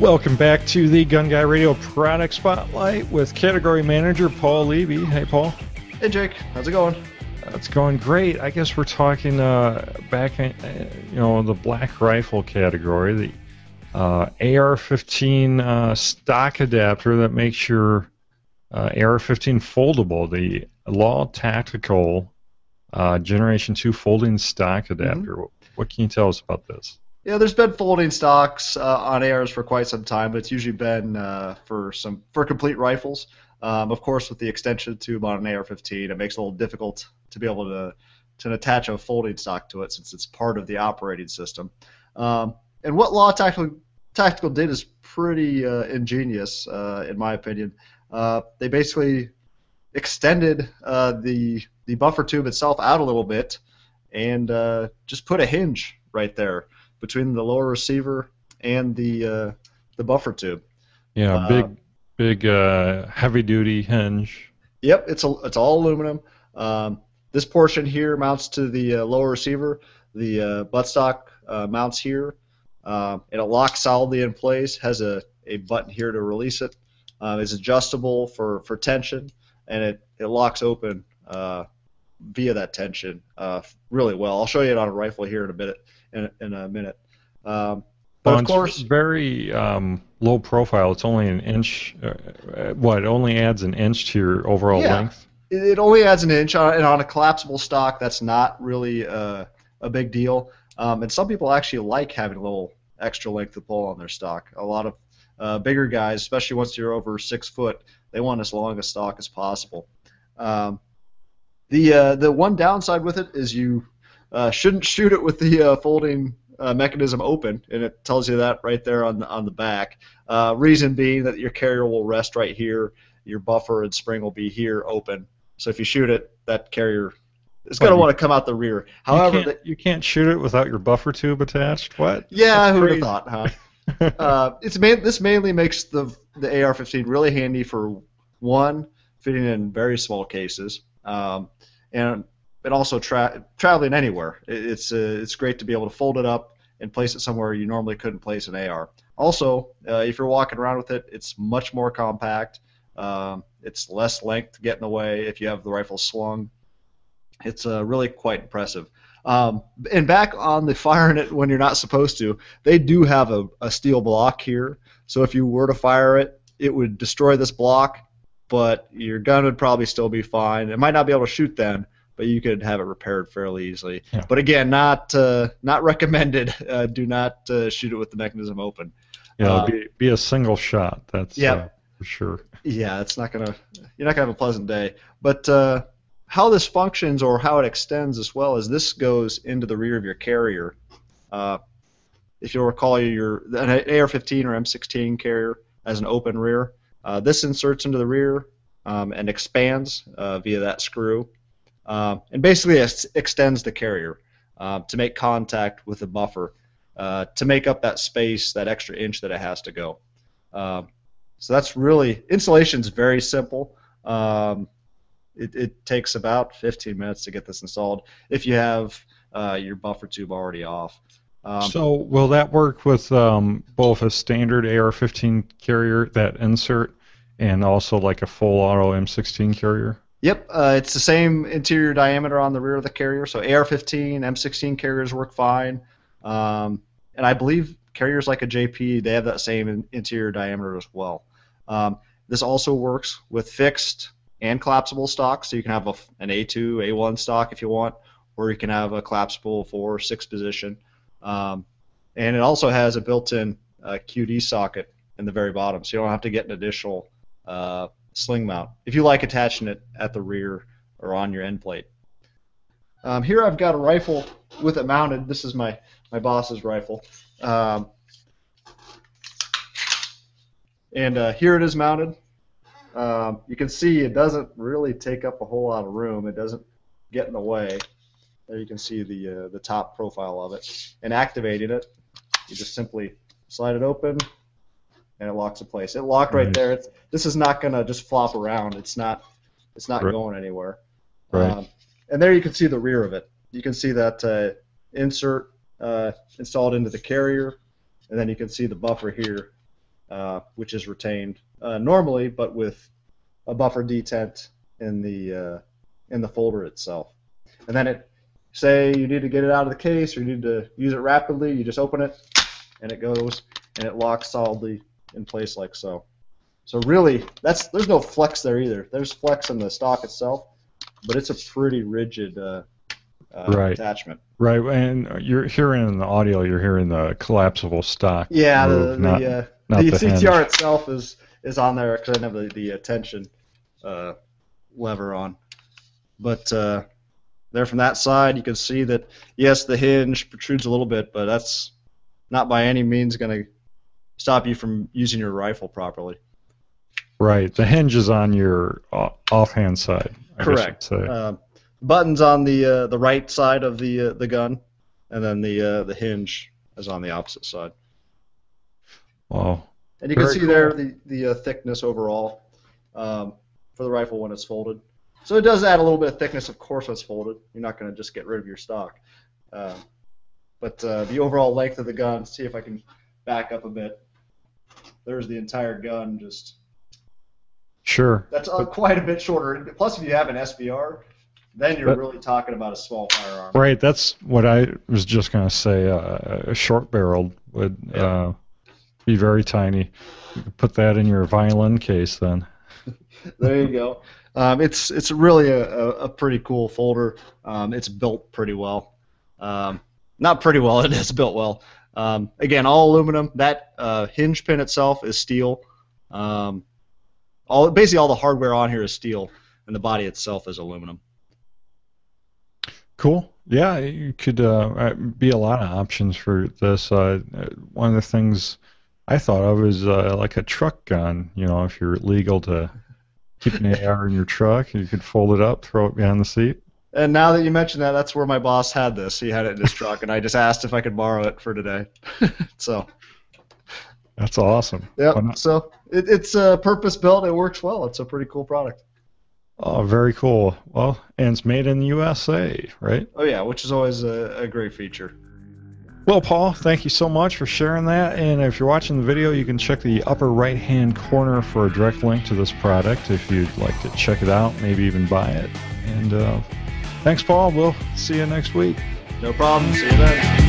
Welcome back to the Gun Guy Radio Product Spotlight with Category Manager Paul Levy. Hey, Paul. Hey, Jake. How's it going? It's going great. I guess we're talking back in, the black rifle category, the AR-15 stock adapter that makes your AR-15 foldable, the Law Tactical Generation 2 folding stock adapter. Mm-hmm. What can you tell us about this? Yeah, there's been folding stocks on ARs for quite some time, but it's usually been for complete rifles. Of course, with the extension tube on an AR-15, it makes it a little difficult to be able to attach a folding stock to it since it's part of the operating system. And what Law Tactical did is pretty ingenious, in my opinion. They basically extended the buffer tube itself out a little bit and just put a hinge right there between the lower receiver and the buffer tube. Yeah, big heavy-duty hinge. Yep, it's all aluminum. This portion here mounts to the lower receiver. The buttstock mounts here, and it locks solidly in place. Has a button here to release it. It's adjustable for tension, and it locks open via that tension really well. I'll show you it on a rifle here in a minute. But of course, very low profile. It's only an inch. It only adds an inch to your overall length? It only adds an inch, and on a collapsible stock, that's not really a big deal. And some people actually like having a little extra length of pull on their stock. A lot of bigger guys, especially once you're over 6 foot, they want as long a stock as possible. The one downside with it is you shouldn't shoot it with the folding mechanism open, and it tells you that right there on the back. Reason being that your carrier will rest right here, your buffer and spring will be here open. So if you shoot it, that carrier is going to want to come out the rear. However, you can't shoot it without your buffer tube attached. What? Yeah, who would have thought, huh? This mainly makes the AR-15 really handy for one, fitting in very small cases, and also traveling anywhere. It's great to be able to fold it up and place it somewhere you normally couldn't place an AR. Also, if you're walking around with it, it's much more compact. It's less length to get in the way if you have the rifle slung. It's really quite impressive. And back on the firing it when you're not supposed to, they do have a steel block here. So if you were to fire it, it would destroy this block, but your gun would probably still be fine. It might not be able to shoot then, but you could have it repaired fairly easily. Yeah. But again, not recommended. Do not shoot it with the mechanism open. Yeah, be a single shot. That's for sure. Yeah, you're not gonna have a pleasant day. But how this functions or how it extends as well is this goes into the rear of your carrier. If you'll recall, an AR-15 or M16 carrier has an open rear. This inserts into the rear and expands via that screw. And basically extends the carrier to make contact with the buffer to make up that space, that extra inch that it has to go. So that's really, installation's very simple. It takes about 15 minutes to get this installed if you have your buffer tube already off. So will that work with both a standard AR-15 carrier, that insert, and also like a full auto M16 carrier? Yep, it's the same interior diameter on the rear of the carrier, so AR-15, M16 carriers work fine, and I believe carriers like a JP, they have that same interior diameter as well. This also works with fixed and collapsible stocks, so you can have an A2, A1 stock if you want, or you can have a collapsible 4 or 6 position, and it also has a built-in QD socket in the very bottom, so you don't have to get an additional sling mount if you like attaching it at the rear or on your end plate. Here I've got a rifle with it mounted. This is my boss's rifle. And here it is mounted. You can see it doesn't really take up a whole lot of room. It doesn't get in the way. There you can see the top profile of it. And activating it, you just simply slide it open, and it locks in place. It locked right there. This is not gonna just flop around. It's not going anywhere. Right. And there you can see the rear of it. You can see that insert installed into the carrier, and then you can see the buffer here, which is retained normally, but with a buffer detent in the folder itself. And then say you need to get it out of the case or you need to use it rapidly, you just open it, and it goes, and it locks solidly in place like so. So really, there's no flex there either. There's flex in the stock itself, but it's a pretty rigid attachment. Right, and you're hearing in the audio, you're hearing the collapsible stock. Yeah, move, the CTR itself is on there because I have the tension lever on. But there from that side, you can see that, yes, the hinge protrudes a little bit, but that's not by any means going to stop you from using your rifle properly. Right, the hinge is on your offhand side. Correct. Buttons on the right side of the gun, and then the hinge is on the opposite side. Wow. And you can see there the thickness overall for the rifle when it's folded. So it does add a little bit of thickness, of course, when it's folded. You're not going to just get rid of your stock. But the overall length of the gun, see if I can back up a bit. There's the entire gun just... Sure. That's quite a bit shorter. Plus, if you have an SBR, then you're really talking about a small firearm. Right, that's what I was just going to say. A short-barreled would be very tiny. You could put that in your violin case then. There you go. It's really a pretty cool folder. It's built pretty well. Not pretty well, it is built well. Again, all aluminum. That hinge pin itself is steel. Basically all the hardware on here is steel, and the body itself is aluminum. Cool. Yeah, you could be a lot of options for this. One of the things I thought of is like a truck gun. You know, if you're legal to keep an AR in your truck, you could fold it up, throw it behind the seat. And now that you mention that, that's where my boss had this. He had it in his truck, and I just asked if I could borrow it for today. So. That's awesome. Yeah. So it's purpose built. It works well. It's a pretty cool product. Oh, very cool. Well, and it's made in the USA, right? Oh yeah, which is always a great feature. Well, Paul, thank you so much for sharing that. And if you're watching the video, you can check the upper right-hand corner for a direct link to this product if you'd like to check it out, maybe even buy it. And thanks, Paul. We'll see you next week. No problem. See you then.